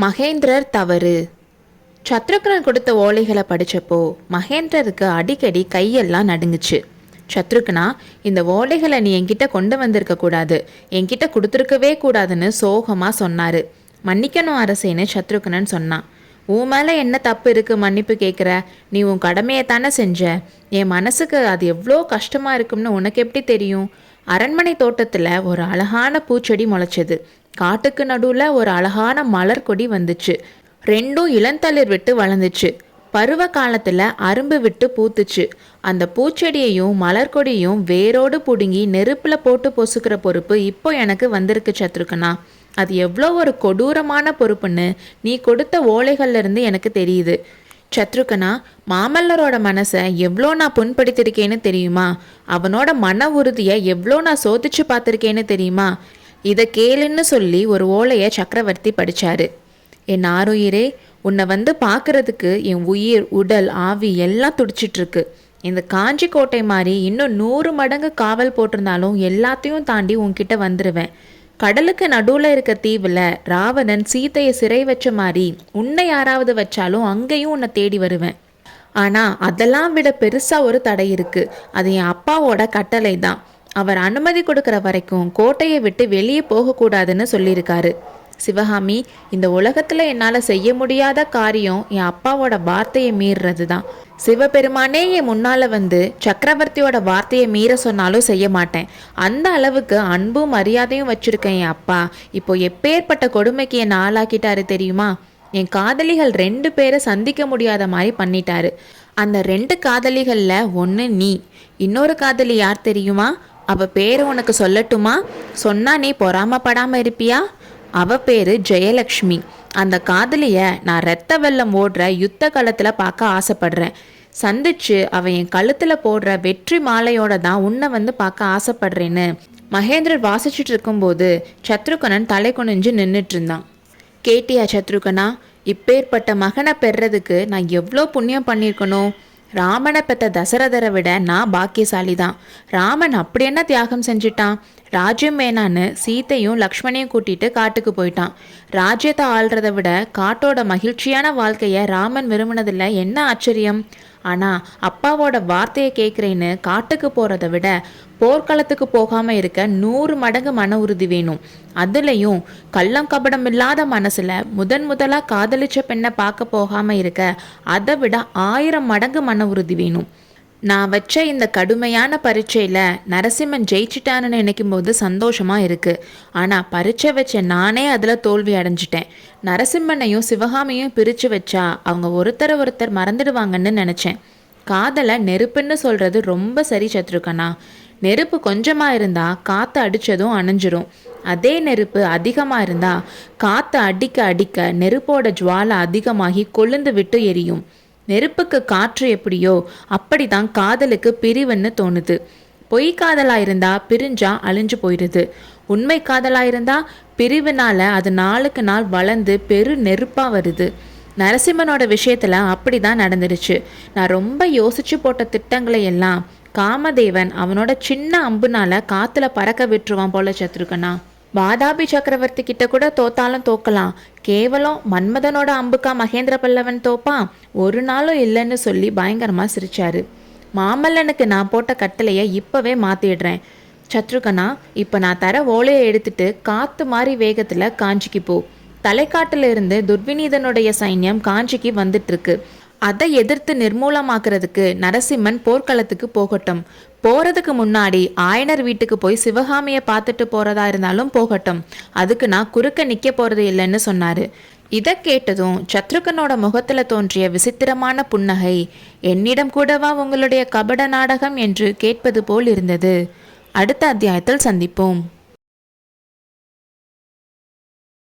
மகேந்திரர் தவறு. சத்ருக்னன் கொடுத்த ஓலைகளை படித்தப்போ மகேந்திரருக்கு அடிக்கடி கையெல்லாம் நடுங்குச்சு. சத்ருக்னா, இந்த ஓலைகளை நீ என்கிட்ட கொண்டு வந்திருக்க கூடாது, என்கிட்ட கொடுத்துருக்கவே கூடாதுன்னு சோகமாக சொன்னார். மன்னிக்கணும் அரசேன்னு சத்ருக்னன் சொன்னான். உன் மேலே என்ன தப்பு இருக்குது மன்னிப்பு கேட்குற? நீ உன் கடமையை தானே செஞ்ச. என் மனசுக்கு அது எவ்வளோ கஷ்டமாக இருக்கும்னு உனக்கு எப்படி தெரியும்? அரண்மனை தோட்டத்தில் ஒரு அழகான பூச்செடி முளைச்சது. காட்டுக்கு நடுவில் ஒரு அழகான மலர் கொடி வந்துச்சு. ரெண்டும் இளந்தளிர் விட்டு வளர்ந்துச்சு. பருவ காலத்தில் அரும்பு விட்டு பூத்துச்சு. அந்த பூச்செடியையும் மலர்கொடியும் வேரோடு பிடுங்கி நெருப்பில் போட்டு பொசுக்கிற பொறுப்பு இப்போ எனக்கு வந்திருக்கு சத்ருகனா. அது எவ்வளோ ஒரு கொடூரமான பொறுப்புன்னு நீ கொடுத்த ஓலைகள்லேருந்து எனக்கு தெரியுது. சத்ருகனா, மாமல்லரோட மனசை எவ்வளோ நான் புண்படுத்திருக்கேன்னு தெரியுமா? அவனோட மன உறுதியை எவ்வளோ நான் சோதிச்சு பார்த்துருக்கேன்னு தெரியுமா? இதை கேளுன்னு சொல்லி ஒரு ஓலையை சக்கரவர்த்தி படித்தார். என் ஆருயிரே, உன்னை வந்து பார்க்குறதுக்கு என் உயிர் உடல் ஆவி எல்லாம் துடிச்சிட்ருக்கு. இந்த காஞ்சி கோட்டை மாதிரி இன்னும் 100 மடங்கு காவல் போட்டிருந்தாலும் எல்லாத்தையும் தாண்டி உன்கிட்ட வந்துடுவேன். கடலுக்கு நடுவில் இருக்க தீவில் ராவணன் சீத்தையை சிறை வச்ச மாதிரி உன்னை யாராவது வச்சாலும் அங்கேயும் உன்னை தேடி வருவேன். ஆனால் அதெல்லாம் விட பெருசாக ஒரு தடை இருக்குது. அது என் அப்பாவோட கட்டளை தான். அவர் அனுமதி கொடுக்குற வரைக்கும் கோட்டையை விட்டு வெளியே போகக்கூடாதுன்னு சொல்லியிருக்காரு. சிவகாமி, இந்த உலகத்தில் என்னால் செய்ய முடியாத காரியம் என் அப்பாவோட வார்த்தையை மீறுறது தான். சிவபெருமானே என் முன்னால் வந்து சக்கரவர்த்தியோட வார்த்தையை மீற சொன்னாலும் செய்ய மாட்டேன். அந்த அளவுக்கு அன்பும் மரியாதையும் வச்சுருக்கேன் என் அப்பா. இப்போ எப்பேற்பட்ட கொடுமைக்கு என்னை ஆளாக்கிட்டாரு தெரியுமா? என் காதலிகள் 2 பேரை சந்திக்க முடியாத மாதிரி பண்ணிட்டாரு. அந்த 2 காதலிகளில் ஒன்று நீ. இன்னொரு காதலி யார் தெரியுமா? அவ பேர் உனக்கு சொல்லட்டுமா? சொன்னா நீ பொறாமப்படாமல் இருப்பியா? அவ பேரு ஜெயலக்ஷ்மி. அந்த காதலியை நான் ரத்த வெள்ளம் ஓடுற யுத்த காலத்தில் பார்க்க ஆசைப்படுறேன். சந்திச்சு அவன் என் கழுத்தில் போடுற வெற்றி மாலையோட தான் உன்னை வந்து பார்க்க ஆசைப்படுறேன்னு மகேந்திரர் வாசிச்சுட்டு இருக்கும்போது சத்ருகனன் தலை குனிஞ்சு நின்றுட்டு இருந்தான். கேட்டியா சத்ருகனா? இப்பேற்பட்ட மகனை பெறதுக்கு நான் எவ்வளோ புண்ணியம் பண்ணியிருக்கணும். ராமனை பெற்ற தசரதரை விட நான் பாக்கியசாலி தான். ராமன் அப்படி என்ன தியாகம் செஞ்சிட்டான்? ராஜ்யம் வேணான்னு சீத்தையும் லக்ஷ்மணையும் கூட்டிட்டு காட்டுக்கு போயிட்டான். ராஜ்யத்தை ஆள்றதை விட காட்டோட மகிழ்ச்சியான வாழ்க்கையை ராமன் விரும்பினதில்ல. என்ன ஆச்சரியம்? ஆனால் அப்பாவோட வார்த்தையை கேட்குறேன்னு காட்டுக்கு போகிறத விட போர்க்களத்துக்கு போகாமல் இருக்க 100 மடங்கு மன உறுதி வேணும். அதுலேயும் கள்ளம் கபடம் இல்லாத மனசில் முதலாக காதலிச்ச பெண்ணை பார்க்க போகாமல் இருக்க அதை விட 1000 மடங்கு மன உறுதி வேணும். நான் வச்ச இந்த கடுமையான பரீட்சையில் நரசிம்மன் ஜெயிச்சிட்டான்னு நினைக்கும் போது சந்தோஷமாக இருக்குது. ஆனால் பரீட்சை வச்ச நானே அதில் தோல்வி அடைஞ்சிட்டேன். நரசிம்மனையும் சிவகாமியும் பிரித்து வச்சா அவங்க ஒருத்தர் மறந்துடுவாங்கன்னு நினச்சேன். காதலை நெருப்புன்னு சொல்கிறது ரொம்ப சரி சத்ருகனா. நெருப்பு கொஞ்சமாக இருந்தால் காற்று அடித்ததும் அணைஞ்சிரும். அதே நெருப்பு அதிகமாக இருந்தால் காற்று அடிக்க அடிக்க நெருப்போட ஜுவாலை அதிகமாகி கொழுந்து விட்டு எரியும். நெருப்புக்கு காற்று எப்படியோ அப்படி தான் காதலுக்கு பிரிவுன்னு தோணுது. பொய் காதலாக இருந்தால் பிரிஞ்சா அழிஞ்சு போயிடுது. உண்மை காதலாக இருந்தால் பிரிவினால அது நாளுக்கு நாள் வளர்ந்து பெரு நெருப்பாக வருது. நரசிம்மனோட விஷயத்தில் அப்படி தான் நடந்துருச்சு. நான் ரொம்ப யோசிச்சு போட்ட திட்டங்களை எல்லாம் காமதேவன் அவனோட சின்ன அம்புனால காற்றுல பறக்க விட்டுருவான் போல சத்ருகனா. வாதாபி சக்கரவர்த்தி கிட்ட கூட தோத்தாலும் தோக்கலாம். கேவலம் மன்மதனோட அம்புக்கா மகேந்திர பல்லவன் தோப்பான்? ஒரு நாளும் இல்லைன்னு சொல்லி பயங்கரமாக சிரிச்சாரு. மாமல்லனுக்கு நான் போட்ட கட்டளையை இப்போவே மாற்றிடுறேன். சத்ருகனா, இப்போ நான் தர ஓலையை எடுத்துட்டு காற்று மாதிரி வேகத்தில் காஞ்சிக்கு போ. தலைக்காட்டில் இருந்து துர்விநீதனுடைய சைன்யம் காஞ்சிக்கு வந்துட்டுருக்கு. அதை எதிர்த்து நிர்மூலமாக்குறதுக்கு நரசிம்மன் போர்க்களத்துக்கு போகட்டும். போகிறதுக்கு முன்னாடி ஆயனர் வீட்டுக்கு போய் சிவகாமியை பார்த்துட்டு போகிறதா இருந்தாலும் போகட்டும். அதுக்கு நான் குறுக்க நிற்க போகிறது இல்லைன்னு சொன்னார். இதை கேட்டதும் சத்ருகனோட முகத்தில் தோன்றிய விசித்திரமான புன்னகை என்னிடம் கூடவா உங்களுடைய கபட நாடகம் என்று கேட்பது போல் இருந்தது. அடுத்த அத்தியாயத்தில் சந்திப்போம்.